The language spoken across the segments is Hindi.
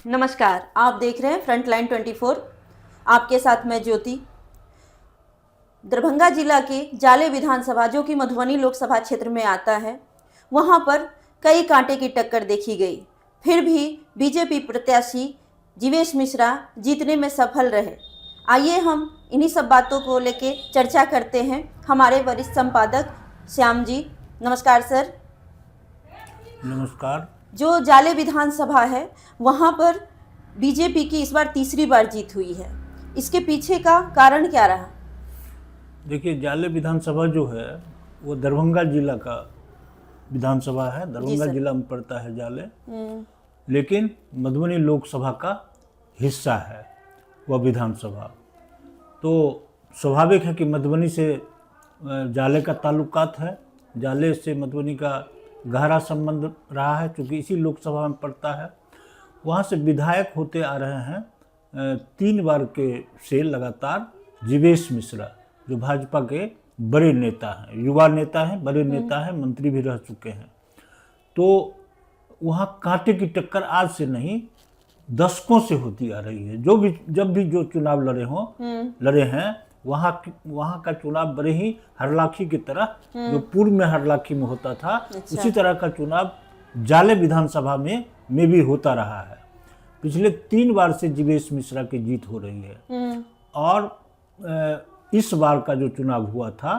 नमस्कार, आप देख रहे हैं फ्रंटलाइन 24। आपके साथ मैं ज्योति। दरभंगा जिला के जाले विधानसभा जो कि मधुबनी लोकसभा क्षेत्र में आता है, वहां पर कई कांटे की टक्कर देखी गई। फिर भी बीजेपी प्रत्याशी जीवेश मिश्रा जीतने में सफल रहे। आइए हम इन्हीं सब बातों को लेके चर्चा करते हैं। हमारे वरिष्ठ संपादक श्याम जी, नमस्कार सर। नमस्कार। जो जाले विधानसभा है वहाँ पर बीजेपी की इस बार तीसरी बार जीत हुई है, इसके पीछे का कारण क्या रहा? देखिए, जाले विधानसभा जो है वो दरभंगा जिला का विधानसभा है। दरभंगा जिला में पड़ता है जाले, लेकिन मधुबनी लोकसभा का हिस्सा है वह विधानसभा। तो स्वाभाविक है कि मधुबनी से जाले का ताल्लुकात है। जाले से मधुबनी का गहरा संबंध रहा है, क्योंकि इसी लोकसभा में पड़ता है। वहाँ से विधायक होते आ रहे हैं 3 बार के से लगातार जीवेश मिश्रा, जो भाजपा के बड़े नेता हैं, युवा नेता हैं, बड़े नेता हैं, मंत्री भी रह चुके हैं। तो वहाँ कांटे की टक्कर आज से नहीं, दशकों से होती आ रही है। जब भी जो चुनाव लड़े हैं, वहाँ का चुनाव बड़े ही हरलाखी की तरह, जो पूर्व में हरलाखी में होता था, उसी तरह का चुनाव जाले विधानसभा में भी होता रहा है। पिछले 3 बार से जीवेश मिश्रा की जीत हो रही है। और इस बार का जो चुनाव हुआ था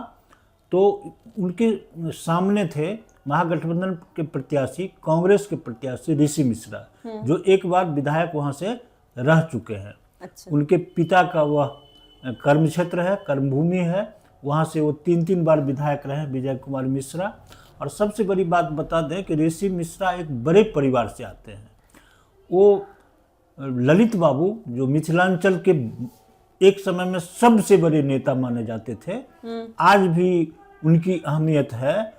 तो उनके सामने थे महागठबंधन के प्रत्याशी, कांग्रेस के प्रत्याशी ऋषि मिश्रा, जो 1 बार विधायक वहाँ से रह चुके हैं। अच्छा। उनके पिता का वह कर्म क्षेत्र है, कर्मभूमि है। वहाँ से वो 3 बार विधायक रहे, विजय कुमार मिश्रा। और सबसे बड़ी बात बता दें कि ऋषि मिश्रा एक बड़े परिवार से आते हैं। वो ललित बाबू, जो मिथिलांचल के एक समय में सबसे बड़े नेता माने जाते थे, आज भी उनकी अहमियत है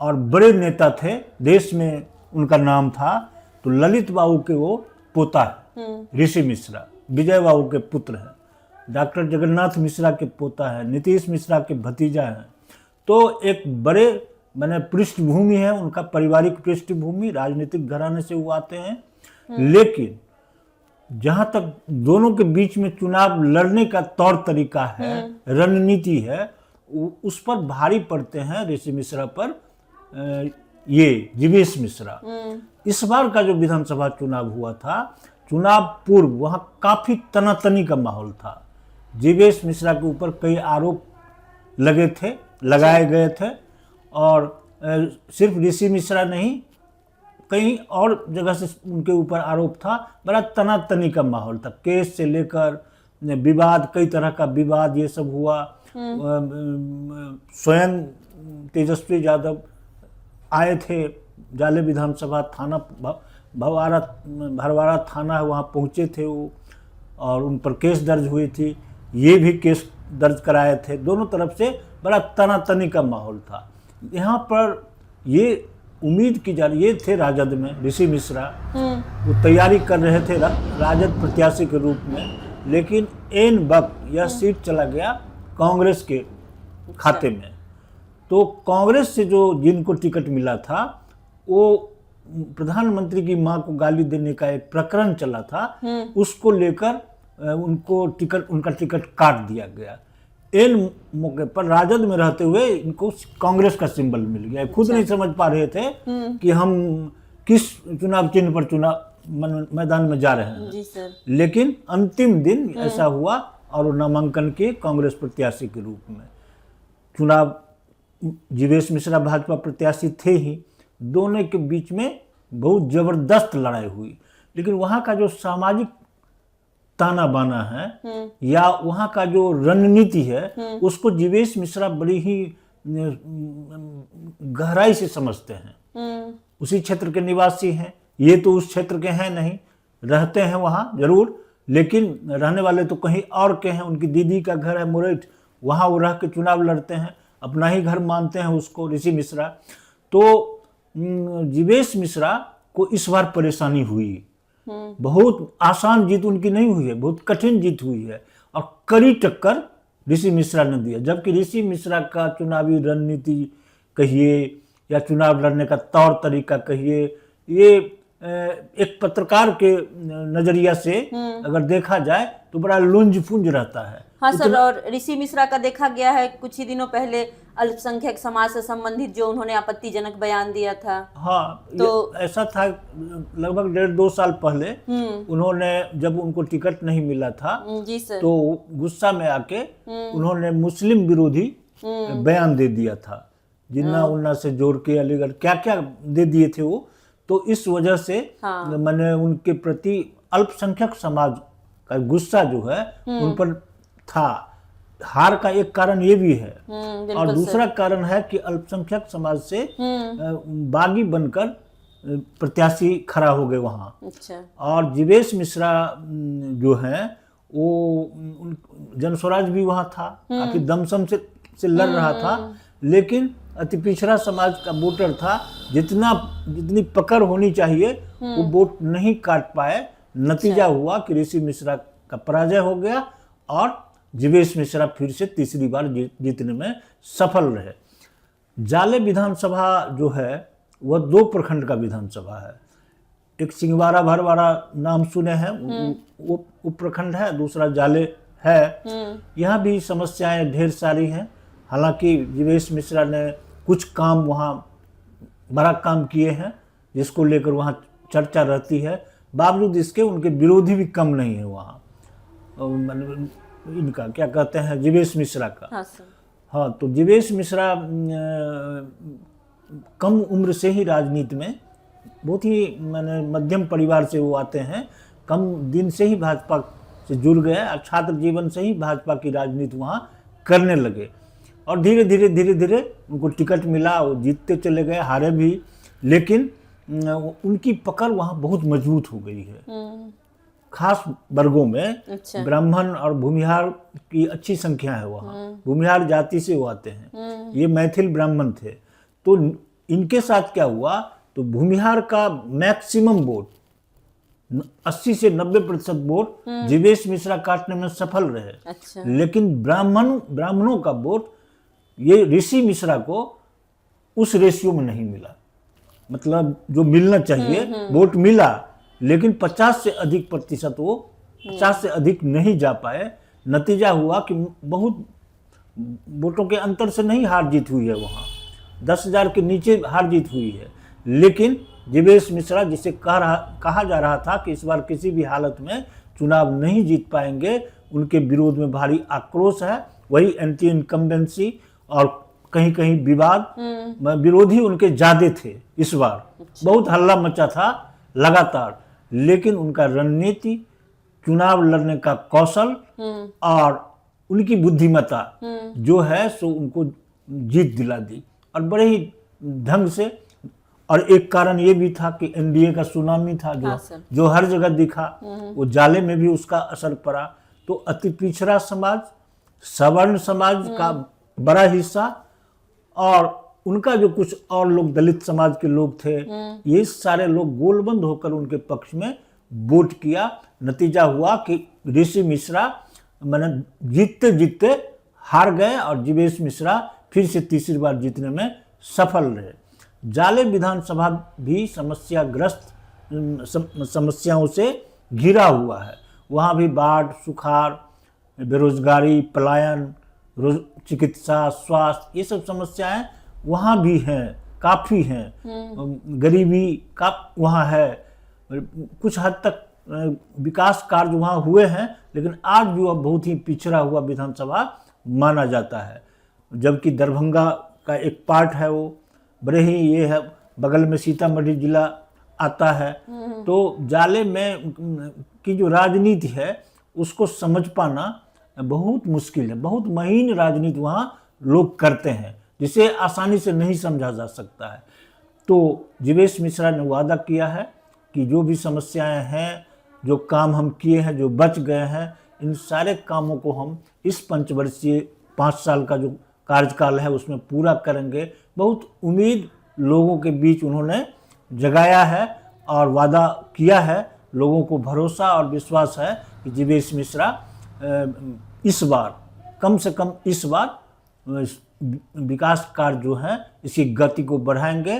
और बड़े नेता थे, देश में उनका नाम था। तो ललित बाबू के वो पोता है ऋषि मिश्रा, विजय बाबू के पुत्र हैं, डॉक्टर जगन्नाथ मिश्रा के पोता है, नीतीश मिश्रा के भतीजा हैं। तो एक बड़े पृष्ठभूमि है उनका, पारिवारिक पृष्ठभूमि, राजनीतिक घराने से वो आते हैं। लेकिन जहाँ तक दोनों के बीच में चुनाव लड़ने का तौर तरीका है, रणनीति है, उस पर भारी पड़ते हैं ऋषि मिश्रा पर ये जीवेश मिश्रा। इस बार का जो विधानसभा चुनाव हुआ था, चुनाव पूर्व वहाँ काफ़ी तनातनी का माहौल था। जीवेश मिश्रा के ऊपर कई आरोप लगाए गए थे। और सिर्फ ऋषि मिश्रा नहीं, कई और जगह से उनके ऊपर आरोप था। बड़ा तनातनी का माहौल था, केस से लेकर विवाद, कई तरह का विवाद ये सब हुआ। स्वयं तेजस्वी यादव आए थे जाले विधानसभा, थाना भरवाड़ा थाना है, वहाँ पहुँचे थे वो, और उन पर केस दर्ज हुई थी। ये भी केस दर्ज कराए थे। दोनों तरफ से बड़ा तनातनी का माहौल था। यहाँ पर ये उम्मीद की जा रही, ये थे राजद में ऋषि मिश्रा, वो तैयारी कर रहे थे राजद प्रत्याशी के रूप में, लेकिन एन वक्त यह सीट चला गया कांग्रेस के खाते में। तो कांग्रेस से जो जिनको टिकट मिला था, वो प्रधानमंत्री की मां को गाली देने का एक प्रकरण चला था, उसको लेकर उनका टिकट काट दिया गया। इन मौके पर राजद में रहते हुए इनको कांग्रेस का सिंबल मिल गया। खुद नहीं समझ पा रहे थे कि हम किस चुनाव चिन्ह पर मैदान में जा रहे हैं। जी सर। लेकिन अंतिम दिन ऐसा हुआ और वो नामांकन किए कांग्रेस प्रत्याशी के रूप में। चुनाव जीवेश मिश्रा भाजपा प्रत्याशी थे ही, दोनों के बीच में बहुत जबरदस्त लड़ाई हुई। लेकिन वहाँ का जो सामाजिक ताना बाना है या वहाँ का जो रणनीति है, उसको जीवेश मिश्रा बड़ी ही गहराई से समझते हैं। उसी क्षेत्र के निवासी हैं, ये तो उस क्षेत्र के हैं नहीं, रहते हैं वहाँ जरूर, लेकिन रहने वाले तो कहीं और के हैं। उनकी दीदी का घर है मुरैठ, वहाँ वो रह के चुनाव लड़ते हैं, अपना ही घर मानते हैं उसको, ऋषि मिश्रा। तो जीवेश मिश्रा को इस बार परेशानी हुई। बहुत आसान जीत उनकी नहीं हुई है, बहुत कठिन जीत हुई है और कड़ी टक्कर ऋषि मिश्रा ने दिया। जबकि ऋषि मिश्रा का चुनावी रणनीति कहिए या चुनाव लड़ने का तौर तरीका कहिए, ये एक पत्रकार के नजरिया से अगर देखा जाए तो बड़ा लुंज-पुंज रहता है। हाँ सर, और ऋषि मिश्रा का देखा गया है कुछ ही दिनों पहले अल्पसंख्यक समाज से संबंधित जो उन्होंने आपत्तिजनक बयान दिया था। हाँ, तो ऐसा था लगभग 1.5-2 साल पहले उन्होंने, जब उनको टिकट नहीं मिला था जी सर। तो गुस्सा में आके उन्होंने मुस्लिम विरोधी बयान दे दिया था, जिन्ना उन्ना से जोड़ के अलीगढ़ क्या क्या दे दिए थे वो। तो इस वजह से मैंने उनके प्रति अल्पसंख्यक समाज का गुस्सा जो है उन पर था। हार का एक कारण ये भी है, और दूसरा कारण है कि अल्पसंख्यक समाज से बागी बनकर प्रत्याशी खड़ा हो गए वहाँ। अच्छा। और जीवेश मिश्रा जो हैं वो जनस्वराज भी वहाँ था, काफी दमसम से लड़ रहा था, लेकिन अति पिछड़ा समाज का वोटर था। जितनी पकड़ होनी चाहिए वो वोट नहीं काट पाए। नतीजा हुआ कि ऋषि मिश्रा का पराजय हो गया और जीवेश मिश्रा फिर से तीसरी बार जीतने में सफल रहे। जाले विधानसभा जो है वह 2 प्रखंड का विधानसभा है। एक सिंहवाड़ा भरवाड़ा नाम सुने हैं, वो उप प्रखंड है, दूसरा जाले है। यहाँ भी समस्याएं ढेर सारी हैं। हालांकि जीवेश मिश्रा ने कुछ काम वहाँ बड़ा काम किए हैं जिसको लेकर वहाँ चर्चा रहती है। बावजूद इसके उनके विरोधी भी कम नहीं है वहाँ। इनका क्या कहते हैं, जीवेश मिश्रा का। हाँ सर। हाँ, तो जीवेश मिश्रा कम उम्र से ही राजनीति में, बहुत ही मध्यम परिवार से वो आते हैं, कम दिन से ही भाजपा से जुड़ गए और छात्र जीवन से ही भाजपा की राजनीति वहाँ करने लगे। और धीरे धीरे उनको टिकट मिला, वो जीतते चले गए, हारे भी, लेकिन उनकी पकड़ वहाँ बहुत मजबूत हो गई है। खास वर्गों में अच्छा। ब्राह्मण और भूमिहार की अच्छी संख्या है वहाँ। भूमिहार जाति से वो आते हैं, ये मैथिल ब्राह्मण थे। तो इनके साथ क्या हुआ, तो भूमिहार का मैक्सिमम वोट 80 से 90% वोट जीवेश मिश्रा काटने में सफल रहे। अच्छा। लेकिन ब्राह्मणों का वोट ये ऋषि मिश्रा को उस रेशियो में नहीं मिला। मतलब जो मिलना चाहिए वोट मिला, लेकिन 50 से अधिक प्रतिशत वो 50 से अधिक नहीं जा पाए। नतीजा हुआ कि बहुत वोटों के अंतर से नहीं हार जीत हुई है वहाँ, 10,000 के नीचे हार जीत हुई है। लेकिन जीवेश मिश्रा, जिसे कहा जा रहा था कि इस बार किसी भी हालत में चुनाव नहीं जीत पाएंगे, उनके विरोध में भारी आक्रोश है। वही एंटी इनकम्बेंसी और कहीं कहीं विवाद, विरोधी उनके ज्यादा थे इस बार। बहुत हल्ला मचा था लगातार, लेकिन उनका रणनीति, चुनाव लड़ने का कौशल और उनकी बुद्धिमत्ता जो है सो उनको जीत दिला दी, और बड़े ही ढंग से। और एक कारण ये भी था कि एनडीए का सुनामी था जो हर जगह दिखा, वो जाले में भी उसका असर पड़ा। तो अति पिछड़ा समाज, सवर्ण समाज का बड़ा हिस्सा और उनका जो कुछ और लोग, दलित समाज के लोग थे, ये सारे लोग गोलबंद होकर उनके पक्ष में वोट किया। नतीजा हुआ कि ऋषि मिश्रा जीतते जीतते हार गए और जीवेश मिश्रा फिर से तीसरी बार जीतने में सफल रहे। जाले विधानसभा भी समस्याग्रस्त समस्याओं से घिरा हुआ है। वहाँ भी बाढ़, सुखाड़, बेरोजगारी, पलायन, चिकित्सा, स्वास्थ्य, ये सब समस्याएं वहाँ भी हैं, काफ़ी हैं। गरीबी का वहाँ है। कुछ हद तक विकास कार्य वहाँ हुए हैं, लेकिन आज भी वह बहुत ही पिछड़ा हुआ विधानसभा माना जाता है। जबकि दरभंगा का एक पार्ट है, वो बड़े ही ये है, बगल में सीतामढ़ी जिला आता है। तो जाले में की जो राजनीति है उसको समझ पाना बहुत मुश्किल है। बहुत महीन राजनीति वहाँ लोग करते हैं, जिसे आसानी से नहीं समझा जा सकता है। तो जीवेश मिश्रा ने वादा किया है कि जो भी समस्याएं हैं, जो काम हम किए हैं, जो बच गए हैं, इन सारे कामों को हम इस पंचवर्षीय 5 साल का जो कार्यकाल है उसमें पूरा करेंगे। बहुत उम्मीद लोगों के बीच उन्होंने जगाया है और वादा किया है। लोगों को भरोसा और विश्वास है कि जीवेश मिश्रा इस बार, कम से कम इस बार, विकास कार्य जो है इसकी गति को बढ़ाएंगे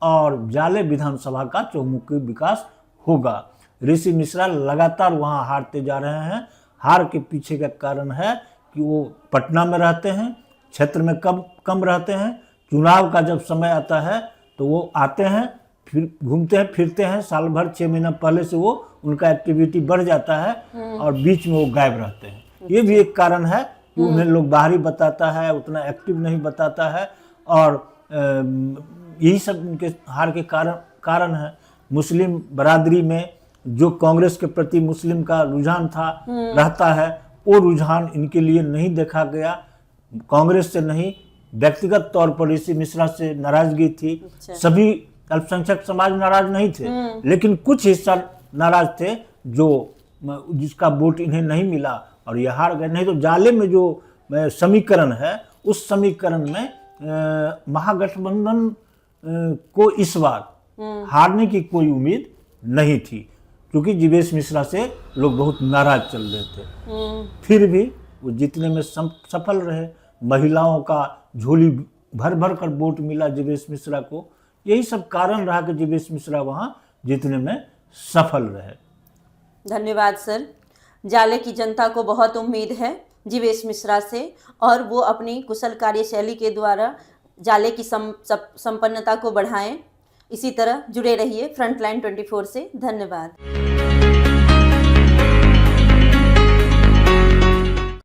और जाले विधानसभा का चहुमुखी विकास होगा। ऋषि मिश्रा लगातार वहाँ हारते जा रहे हैं। हार के पीछे का कारण है कि वो पटना में रहते हैं, क्षेत्र में कम रहते हैं। चुनाव का जब समय आता है तो वो आते हैं, फिर घूमते हैं फिरते हैं, साल भर 6 महीना पहले से वो उनका एक्टिविटी बढ़ जाता है और बीच में वो गायब रहते हैं। ये भी एक कारण है कि उन्हें लोग बाहरी बताता है, उतना एक्टिव नहीं बताता है, और यही सब उनके हार के कारण है। मुस्लिम बरादरी में जो कांग्रेस के प्रति मुस्लिम का रुझान था रहता है, वो रुझान इनके लिए नहीं देखा गया। कांग्रेस से नहीं, व्यक्तिगत तौर पर ऋषि मिश्रा से नाराजगी थी। सभी अल्पसंख्यक समाज नाराज नहीं थे, लेकिन कुछ हिस्सा नाराज थे जिसका वोट इन्हें नहीं मिला और ये हार गए। नहीं तो जाले में जो समीकरण है, उस समीकरण में महागठबंधन को इस बार हारने की कोई उम्मीद नहीं थी, क्योंकि जीवेश मिश्रा से लोग बहुत नाराज चल रहे थे। फिर भी वो जीतने में सफल रहे। महिलाओं का झोली भर भर कर वोट मिला जीवेश मिश्रा को। यही सब कारण रहा कि जीवेश मिश्रा वहाँ जीतने में सफल रहे। धन्यवाद सर। जाले की जनता को बहुत उम्मीद है जीवेश मिश्रा से, और वो अपनी कुशल कार्यशैली के द्वारा जाले की संपन्नता को बढ़ाएं। इसी तरह जुड़े रहिए फ्रंटलाइन 24 से। धन्यवाद।